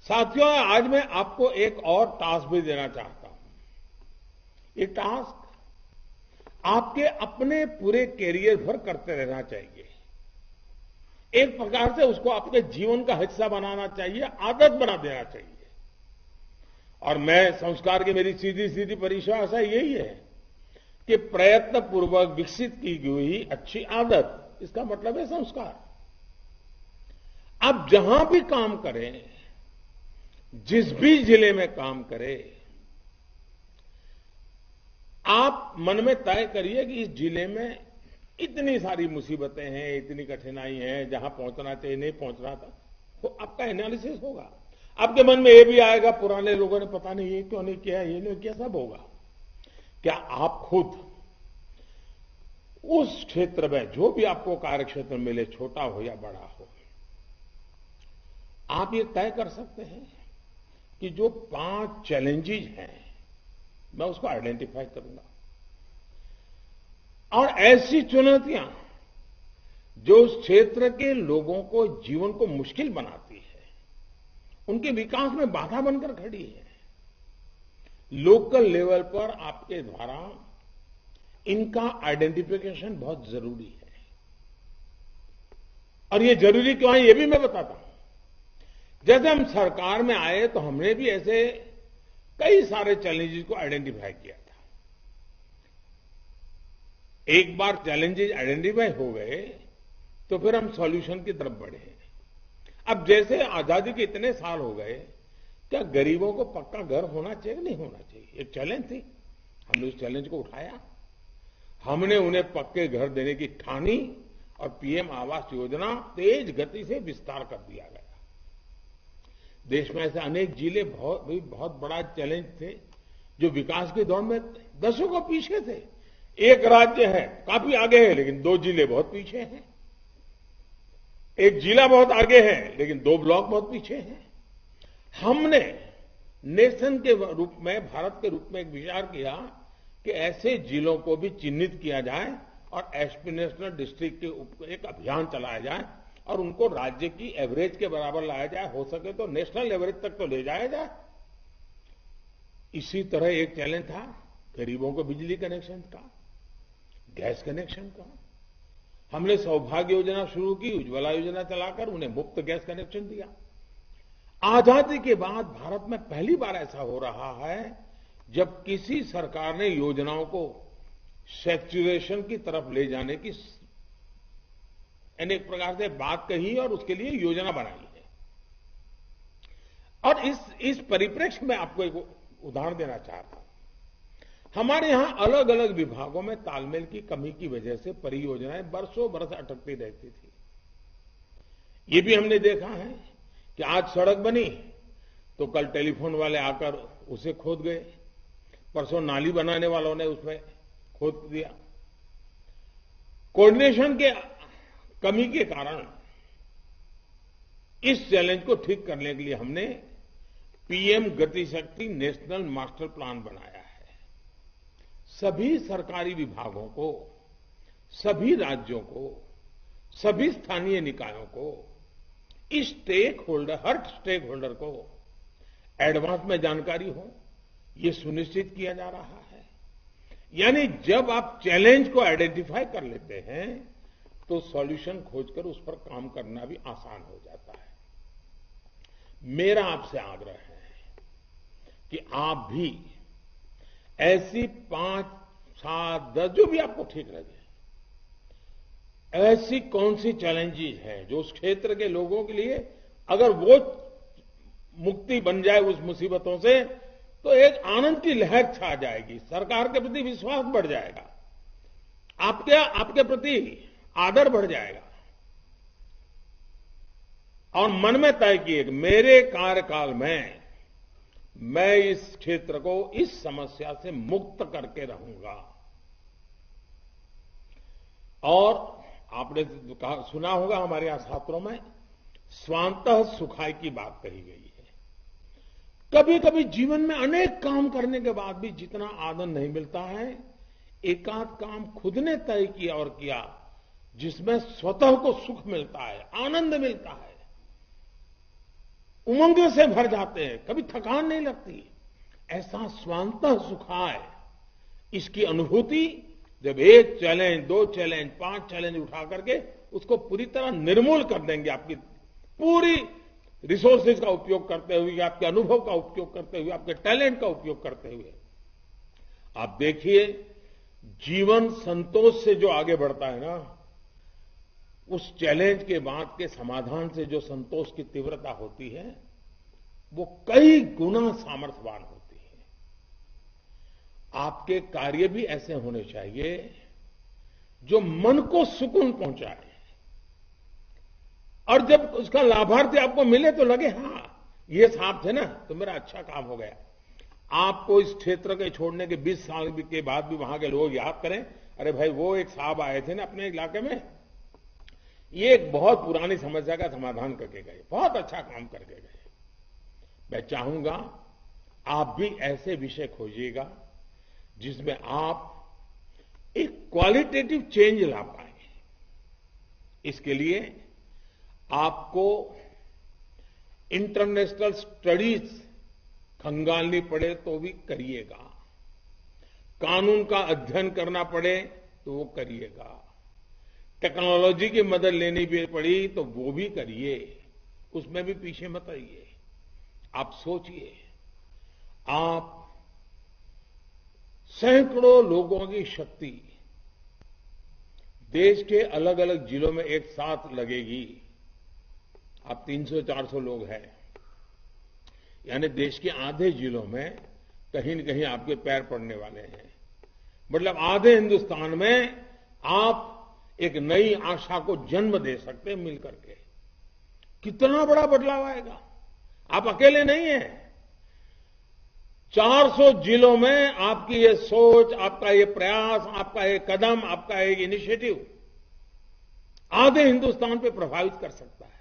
साथियों, आज मैं आपको एक और टास्क भी देना चाहता हूं। ये टास्क आपके अपने पूरे कैरियर भर करते रहना चाहिए। एक प्रकार से उसको आपके जीवन का हिस्सा बनाना चाहिए, आदत बना देना चाहिए। और मैं संस्कार की मेरी सीधी सीधी परिभाषा यही है कि प्रयत्न पूर्वक विकसित की गई अच्छी आदत, इसका मतलब है संस्कार। आप जहां भी काम करें, जिस भी जिले में काम करें, आप मन में तय करिए कि इस जिले में इतनी सारी मुसीबतें हैं, इतनी कठिनाई है, जहां पहुंचना चाहिए नहीं पहुंचना था, तो आपका एनालिसिस होगा। आपके मन में ये भी आएगा पुराने लोगों ने पता नहीं ये क्यों नहीं किया, ये नहीं किया, सब होगा। क्या आप खुद उस क्षेत्र में जो भी आपको कार्यक्षेत्र मिले, छोटा हो या बड़ा हो, आप ये तय कर सकते हैं कि जो 5 चैलेंजेस हैं मैं उसको आइडेंटिफाई करूंगा, और ऐसी चुनौतियां जो उस क्षेत्र के लोगों को जीवन को मुश्किल बनाती है, उनके विकास में बाधा बनकर खड़ी है, लोकल लेवल पर आपके द्वारा इनका आइडेंटिफिकेशन बहुत जरूरी है। और ये जरूरी क्यों है ये भी मैं बताता हूं। जैसे हम सरकार में आए तो हमने भी ऐसे कई सारे चैलेंजेस को आइडेंटिफाई किया था। एक बार चैलेंजेस आइडेंटिफाई हो गए तो फिर हम सॉल्यूशन की तरफ बढ़े। अब जैसे आजादी के इतने साल हो गए, क्या गरीबों को पक्का घर होना चाहिए नहीं होना चाहिए, एक चैलेंज थी। हमने उस चैलेंज को उठाया, हमने उन्हें पक्के घर देने की ठानी और पीएम आवास योजना तेज गति से विस्तार कर दिया गया। देश में ऐसे अनेक जिले बहुत बड़ा चैलेंज थे जो विकास के दौर में दशकों पीछे थे। एक राज्य है काफी आगे है लेकिन 2 जिले बहुत पीछे हैं, एक जिला बहुत आगे है लेकिन 2 ब्लॉक बहुत पीछे हैं। हमने नेशन के रूप में, भारत के रूप में एक विचार किया कि ऐसे जिलों को भी चिन्हित किया जाए और एस्पिरेशनल डिस्ट्रिक्ट के ऊपर एक अभियान चलाया जाए और उनको राज्य की एवरेज के बराबर लाया जाए, हो सके तो नेशनल एवरेज तक तो ले जाया जाए। इसी तरह एक चैलेंज था गरीबों को बिजली कनेक्शन का, गैस कनेक्शन का। हमने सौभाग्य योजना शुरू की, उज्ज्वला योजना चलाकर उन्हें मुफ्त गैस कनेक्शन दिया। आजादी के बाद भारत में पहली बार ऐसा हो रहा है जब किसी सरकार ने योजनाओं को सैचुरेशन की तरफ ले जाने की अनेक प्रकार से बात कही और उसके लिए योजना बनाई है। और इस परिप्रेक्ष्य में आपको एक उदाहरण देना चाहता हूं। हमारे यहां अलग अलग विभागों में तालमेल की कमी की वजह से परियोजनाएं बरसों बरस अटकती रहती थी। ये भी हमने देखा है कि आज सड़क बनी तो कल टेलीफोन वाले आकर उसे खोद गए, परसों नाली बनाने वालों ने उसमें खोद दिया। कोऑर्डिनेशन के कमी के कारण इस चैलेंज को ठीक करने के लिए हमने पीएम गति शक्ति नेशनल मास्टर प्लान बनाया है। सभी सरकारी विभागों को, सभी राज्यों को, सभी स्थानीय निकायों को, इस हर स्टेक होल्डर को एडवांस में जानकारी हो, ये सुनिश्चित किया जा रहा है। यानी जब आप चैलेंज को आइडेंटिफाई कर लेते हैं तो सॉल्यूशन खोजकर उस पर काम करना भी आसान हो जाता है। मेरा आपसे आग्रह है कि आप भी ऐसी 5, 7, 10 जो भी आपको ठीक लगे, ऐसी कौन सी चैलेंजेस हैं जो उस क्षेत्र के लोगों के लिए अगर वो मुक्ति बन जाए उस मुसीबतों से तो एक आनंद की लहर छा जाएगी, सरकार के प्रति विश्वास बढ़ जाएगा, आपके प्रति आदर बढ़ जाएगा। और मन में तय किए कि मेरे कार्यकाल में मैं इस क्षेत्र को इस समस्या से मुक्त करके रहूंगा। और आपने सुना होगा हमारे यहां छात्रों में स्वांतः सुखाय की बात कही गई है। कभी कभी जीवन में अनेक काम करने के बाद भी जितना आनंद नहीं मिलता है, एकाध काम खुद ने तय किया और किया जिसमें स्वतः को सुख मिलता है, आनंद मिलता है, उमंग से भर जाते हैं, कभी थकान नहीं लगती। ऐसा स्वांतः सुखाय, इसकी अनुभूति जब 1 चैलेंज, 2 चैलेंज, 5 चैलेंज उठा करके उसको पूरी तरह निर्मूल कर देंगे, आपकी पूरी रिसोर्सेज का उपयोग करते हुए, आपके अनुभव का उपयोग करते हुए, आपके टैलेंट का उपयोग करते हुए। आप देखिए, जीवन संतोष से जो आगे बढ़ता है ना, उस चैलेंज के बाद के समाधान से जो संतोष की तीव्रता होती है, वो कई गुना सामर्थ्यवान होती है। आपके कार्य भी ऐसे होने चाहिए जो मन को सुकून पहुंचाए, और जब उसका लाभार्थी आपको मिले तो लगे हां, ये साहब थे ना तो मेरा अच्छा काम हो गया। आपको इस क्षेत्र के छोड़ने के 20 साल के बाद भी वहां के लोग याद करें, अरे भाई वो एक साहब आए थे ना अपने इलाके में, ये एक बहुत पुरानी समस्या का समाधान करके गए, बहुत अच्छा काम करके गए। मैं चाहूंगा आप भी ऐसे विषय खोजिएगा जिसमें आप एक क्वालिटेटिव चेंज ला पाए। इसके लिए आपको इंटरनेशनल स्टडीज खंगालनी पड़े तो भी करिएगा, कानून का अध्ययन करना पड़े तो वो करिएगा, टेक्नोलॉजी की मदद लेनी भी पड़ी तो वो भी करिए, उसमें भी पीछे मत रहिए। आप सोचिए, आप सैकड़ों लोगों की शक्ति देश के अलग अलग जिलों में एक साथ लगेगी। आप 300-400 लोग हैं, यानी देश के आधे जिलों में कहीं न कहीं आपके पैर पड़ने वाले हैं। मतलब आधे हिंदुस्तान में आप एक नई आशा को जन्म दे सकते हैं मिलकर के। कितना बड़ा बदलाव आएगा, आप अकेले नहीं हैं। 400 जिलों में आपकी ये सोच, आपका ये प्रयास, आपका ये कदम, आपका एक इनिशिएटिव आधे हिंदुस्तान पे प्रभावित कर सकता है।